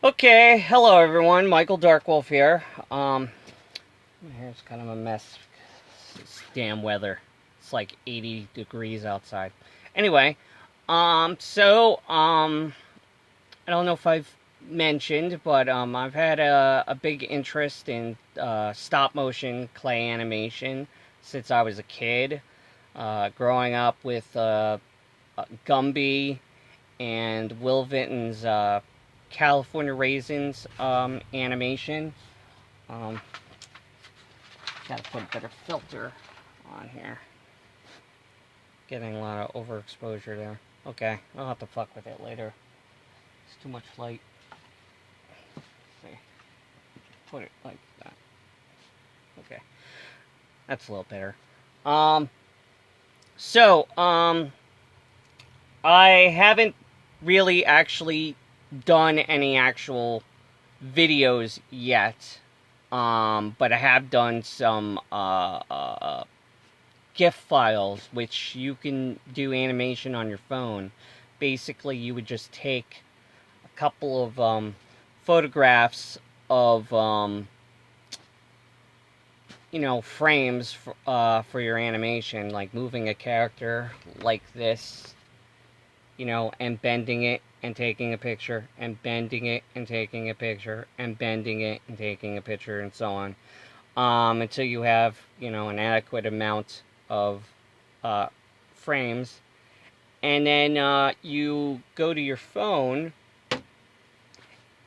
Okay, hello everyone. Michael Darkwolf here. My hair's kind of a mess. It's damn weather. It's like 80 degrees outside. Anyway, I don't know if I've mentioned, but I've had a big interest in stop motion clay animation since I was a kid. Growing up with Gumby and Will Vinton's California Raisins animation. Um, Gotta put a better filter on here. Getting a lot of overexposure there. Okay, I'll have to fuck with it later. It's too much light. Let's see, put it like that. Okay, that's a little better. Um, so I haven't really actually done any actual videos yet. But I have done some GIF files, which you can do animation on your phone. Basically, you would just take a couple of photographs of frames for your animation, like moving a character like this, and bending it and taking a picture, and bending it and taking a picture, and bending it and taking a picture, and so on, until you have, an adequate amount of frames. And then you go to your phone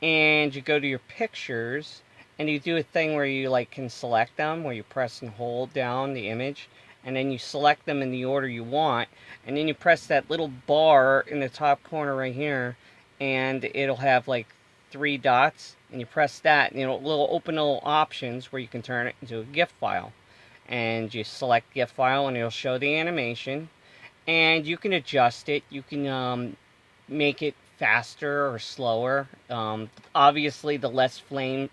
and you go to your pictures and you do a thing where you can select them, where you press and hold down the image, and then you select them in the order you want, and then you press that little bar in the top corner right here, and it'll have like three dots, and you press that, and it'll open little options where you can turn it into a GIF file, and you select GIF file, and it'll show the animation, and you can adjust it. You can make it faster or slower. Obviously, the less frames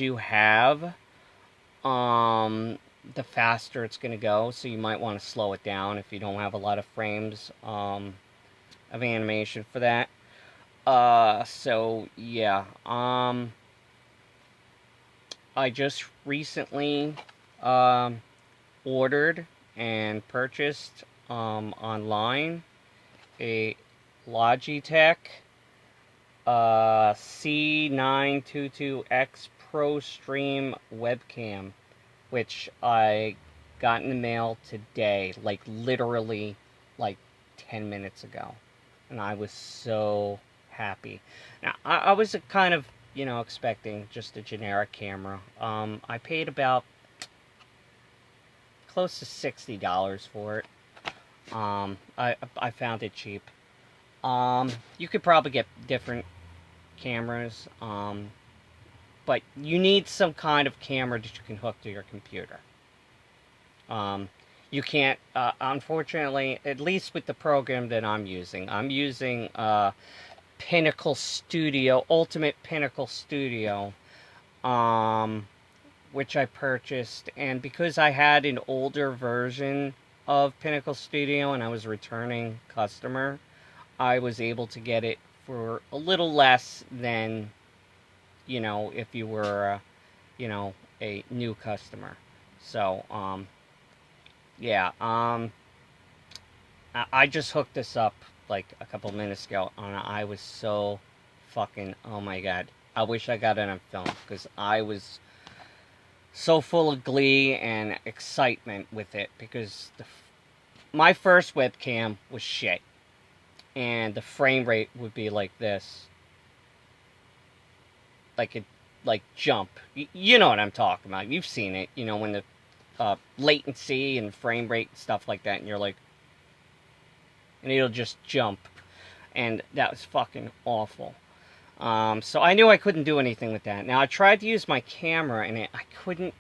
you have, the faster it's going to go. So you might want to slow it down if you don't have a lot of frames of animation for that. So yeah. I just recently ordered and purchased online a Logitech C922X Pro Stream webcam, which I got in the mail today, like literally like 10 minutes ago. And I was so happy. Now, I was kind of, expecting just a generic camera. I paid about close to $60 for it. I found it cheap. You could probably get different cameras, but you need some kind of camera that you can hook to your computer. You can't, unfortunately, at least with the program that I'm using Pinnacle Studio, Ultimate Pinnacle Studio, which I purchased, and because I had an older version of Pinnacle Studio and I was a returning customer, I was able to get it for a little less than, if you were, a new customer. So, yeah, I just hooked this up like a couple minutes ago, and I was so fucking, oh my god. I wish I got it on film, because I was so full of glee and excitement with it, because my first webcam was shit, and the frame rate would be like this, like it, like jump. You know what I'm talking about? You've seen it. When the latency and frame rate and stuff like that, and you're like, and it'll just jump, and that was fucking awful. So I knew I couldn't do anything with that. Now I tried to use my camera, and I couldn't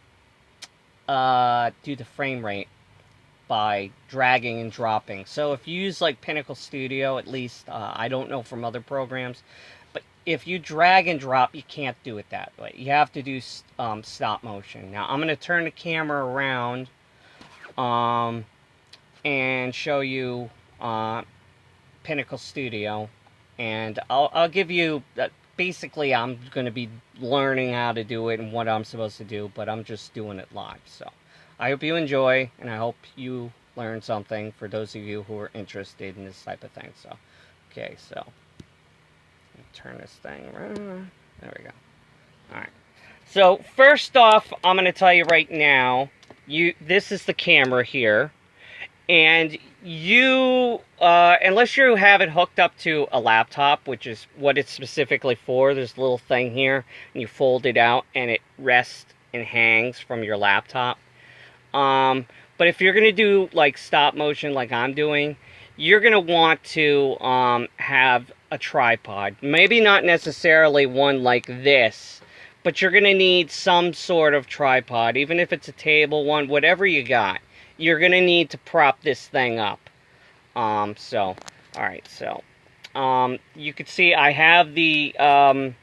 do the frame rate by dragging and dropping. So if you use like Pinnacle Studio, at least, I don't know from other programs, but if you drag and drop, you can't do it that way. You have to do stop motion. Now I'm going to turn the camera around and show you Pinnacle Studio, and I'll give you basically I'm going to be learning how to do it and what I'm supposed to do, but I'm just doing it live. So I hope you enjoy, and I hope you learn something for those of you who are interested in this type of thing. So okay, so turn this thing around. There we go. All right. So first off, I'm going to tell you right now, this is the camera here, and you, unless you have it hooked up to a laptop, which is what it's specifically for, there's a little thing here, and you fold it out, and it rests and hangs from your laptop. But if you're going to do, like, stop motion like I'm doing, you're going to want to have a tripod. Maybe not necessarily one like this, but you're going to need some sort of tripod, even if it's a table one, whatever you got. You're going to need to prop this thing up. Alright, so, you can see I have the, I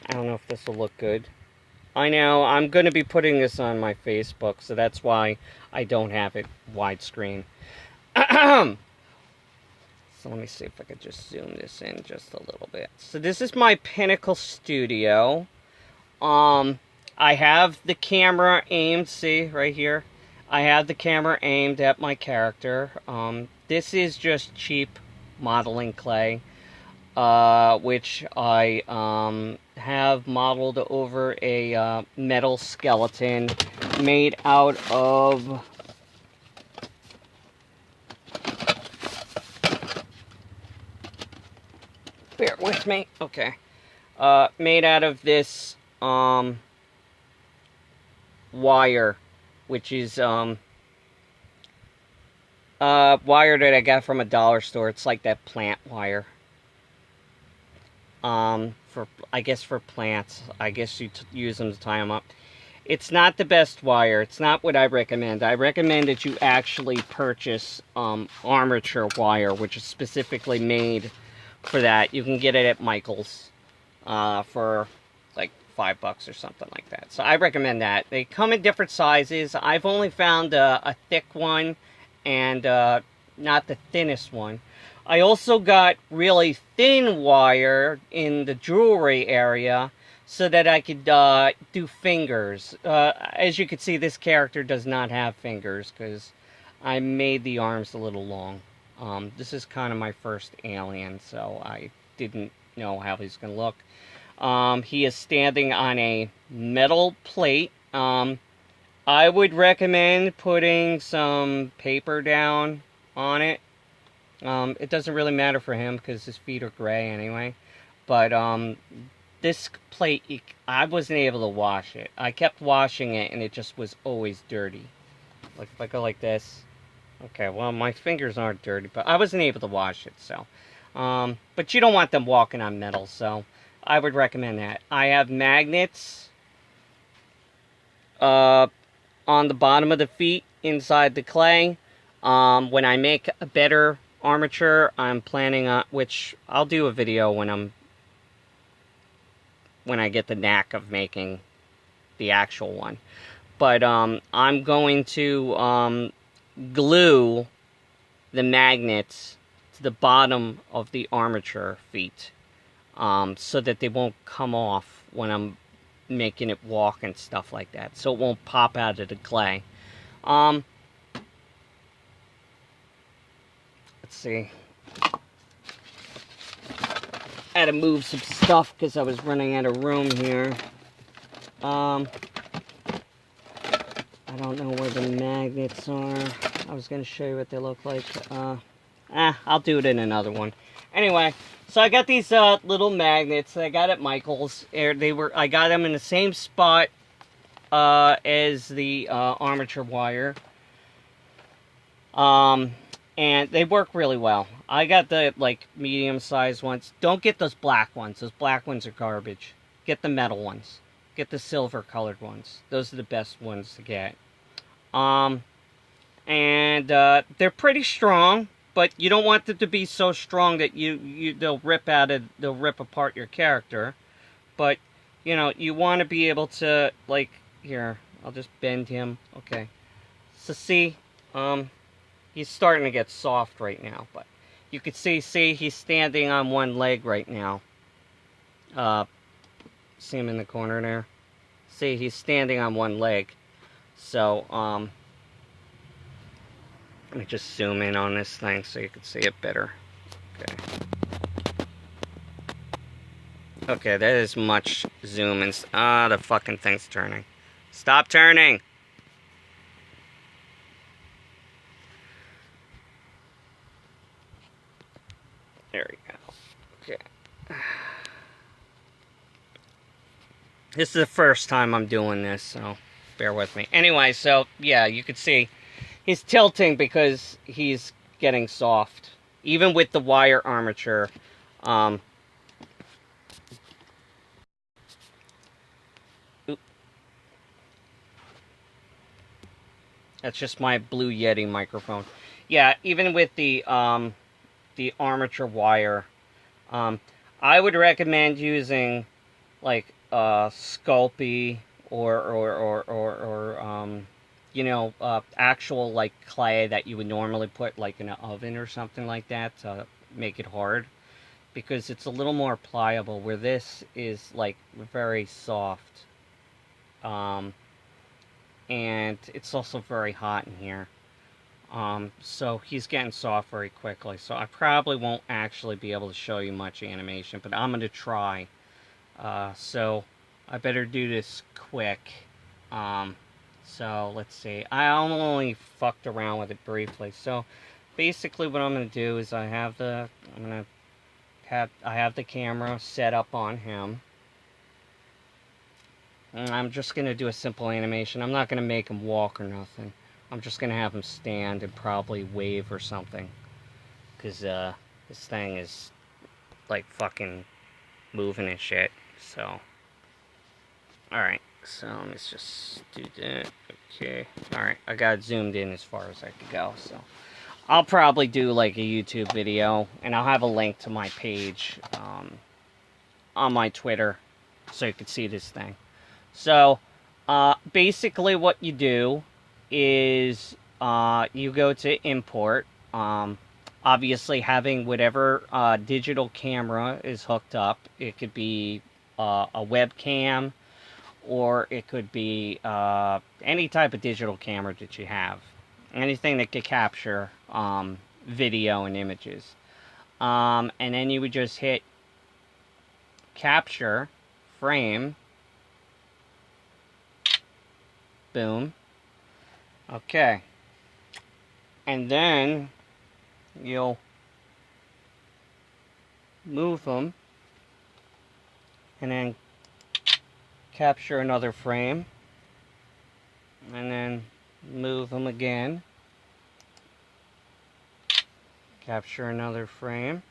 don't know if this will look good. I know, I'm going to be putting this on my Facebook, so that's why I don't have it widescreen. So let me see if I could just zoom this in just a little bit. So this is my Pinnacle Studio. I have the camera aimed, see, right here. I have the camera aimed at my character. This is just cheap modeling clay, which I have modeled over a metal skeleton made out of bear with me, okay. Made out of this wire, which is wire that I got from a dollar store. It's like that plant wire. I guess for plants. I guess you use them to tie them up. It's not the best wire. It's not what I recommend. I recommend that you actually purchase armature wire, which is specifically made for that. You can get it at Michael's for like $5 or something like that. So I recommend that. They come in different sizes. I've only found a thick one and not the thinnest one. I also got really thin wire in the jewelry area so that I could do fingers. As you can see, this character does not have fingers because I made the arms a little long. This is kind of my first alien, so I didn't know how he's going to look. He is standing on a metal plate. I would recommend putting some paper down on it. It doesn't really matter for him because his feet are gray anyway. But this plate, I wasn't able to wash it. I kept washing it and it just was always dirty. Like if I go like this. Okay, well my fingers aren't dirty, but I wasn't able to wash it, so. But you don't want them walking on metal, so I would recommend that. I have magnets on the bottom of the feet inside the clay. When I make a better armature, I'm planning on, which I'll do a video when I get the knack of making the actual one. But I'm going to glue the magnets to the bottom of the armature feet so that they won't come off when I'm making it walk and stuff like that, so it won't pop out of the clay. Let's see. I had to move some stuff because I was running out of room here. I don't know where the magnets are. I was going to show you what they look like. I'll do it in another one. Anyway, so I got these little magnets I got at Michael's. I got them in the same spot as the armature wire. And they work really well. I got the, like, medium-sized ones. Don't get those black ones. Those black ones are garbage. Get the metal ones. Get the silver-colored ones. Those are the best ones to get. They're pretty strong, but you don't want them to be so strong that they'll rip apart your character. But, you know, you want to be able to, like, here, I'll just bend him. Okay. So see, he's starting to get soft right now, but You could see he's standing on one leg right now. See him in the corner there? See, he's standing on one leg. So, let me just zoom in on this thing so you can see it better. Okay. Okay, that is much zoom in. The fucking thing's turning. Stop turning! There we go. Okay. This is the first time I'm doing this, so bear with me. Anyway, so, yeah, you can see he's tilting because he's getting soft. Even with the wire armature, that's just my Blue Yeti microphone. Yeah, even with the armature wire, I would recommend using like Sculpey or you know, actual like clay that you would normally put like in an oven or something like that to make it hard, because it's a little more pliable, where this is like very soft. And it's also very hot in here. So he's getting soft very quickly. So I probably won't actually be able to show you much animation, but I'm going to try. So I better do this quick. So let's see. I only fucked around with it briefly. So basically what I'm going to do is I have the camera set up on him. And I'm just going to do a simple animation. I'm not going to make him walk or nothing. I'm just going to have him stand and probably wave or something. Because this thing is like fucking moving and shit. So, alright. So let's just do that. Okay. Alright. I got it zoomed in as far as I could go. So I'll probably do like a YouTube video. And I'll have a link to my page on my Twitter. So you can see this thing. So, basically what you do is, you go to import, obviously having whatever, digital camera is hooked up. It could be, a webcam, or it could be, any type of digital camera that you have. Anything that could capture, video and images. And then you would just hit capture, frame, boom. Okay. And then you'll move them and then capture another frame and then move them again, capture another frame,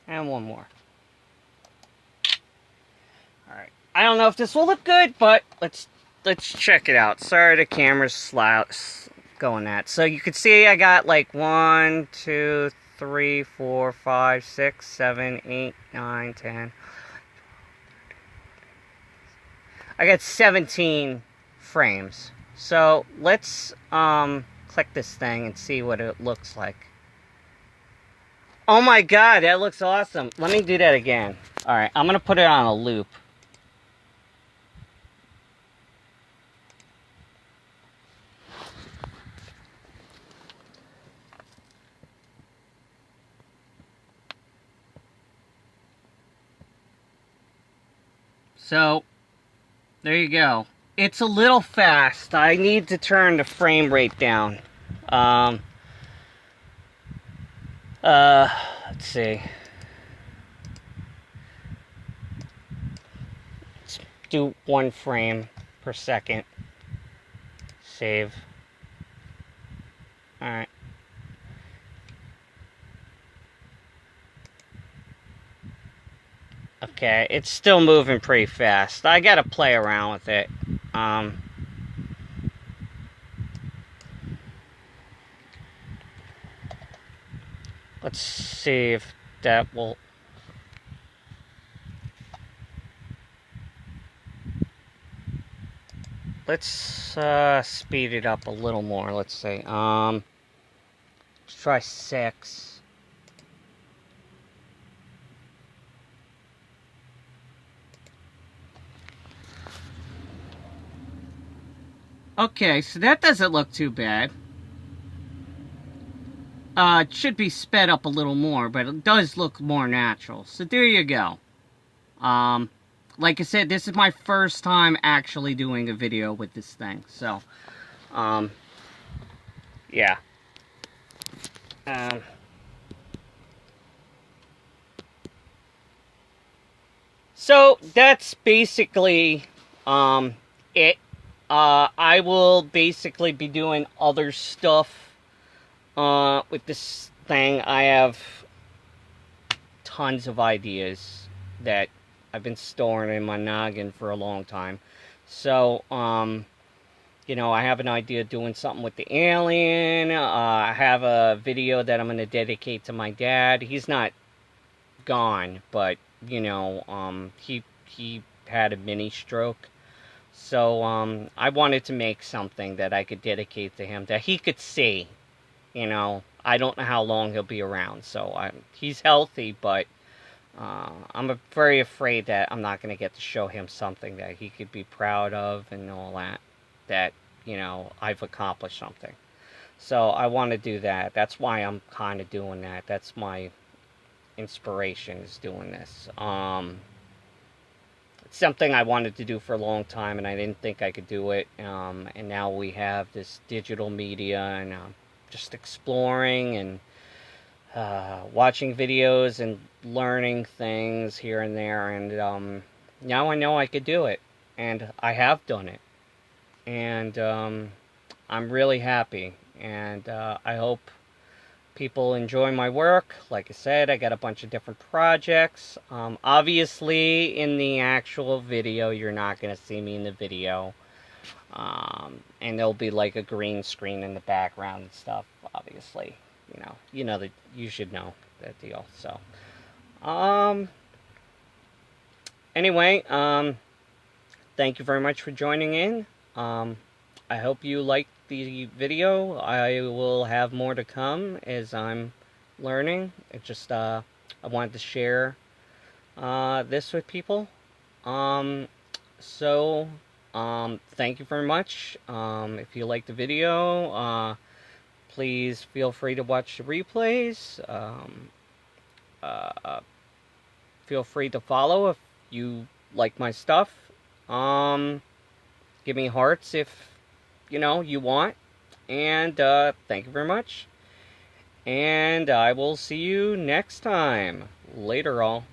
and one more. Alright. I don't know if this will look good, but let's check it out. Sorry, the camera's going that. So you can see I got like 1, 2, 3, 4, 5, 6, 7, 8, 9, 10. I got 17 frames. So let's click this thing and see what it looks like. Oh my god, that looks awesome. Let me do that again. Alright, I'm going to put it on a loop. So, there you go. it's a little fast. I need to turn the frame rate down. Let's see. Let's do 1 frame per second. Save. Alright. Okay, it's still moving pretty fast. I gotta play around with it. Let's see if that will... Let's speed it up a little more. Let's say, let's try 6. Okay, so that doesn't look too bad. It should be sped up a little more, but it does look more natural. So there you go. Like I said, this is my first time actually doing a video with this thing. So, yeah. So that's basically it. I will basically be doing other stuff with this thing. I have tons of ideas that I've been storing in my noggin for a long time. So, you know, I have an idea of doing something with the alien. I have a video that I'm going to dedicate to my dad. He's not gone, but, you know, he had a mini stroke. So, I wanted to make something that I could dedicate to him, that he could see. You know, I don't know how long he'll be around, so he's healthy, but I'm very afraid that I'm not going to get to show him something that he could be proud of and all that, that, you know, I've accomplished something. So I want to do that. That's why I'm kind of doing that. That's my inspiration, is doing this. It's something I wanted to do for a long time, and I didn't think I could do it. And now we have this digital media, and just exploring and watching videos and learning things here and there, and now I know I could do it, and I have done it, and I'm really happy, and I hope people enjoy my work. Like I said, I got a bunch of different projects. Obviously, in the actual video, you're not going to see me in the video. And there'll be like a green screen in the background and stuff, obviously. You know that you should know that deal. So, anyway, thank you very much for joining in. I hope you liked the video. I will have more to come as I'm learning. It just, I wanted to share this with people. So, thank you very much. If you liked the video, please feel free to watch the replays. Feel free to follow if you like my stuff. Give me hearts if, you know, you want. And thank you very much. And I will see you next time. Later, all.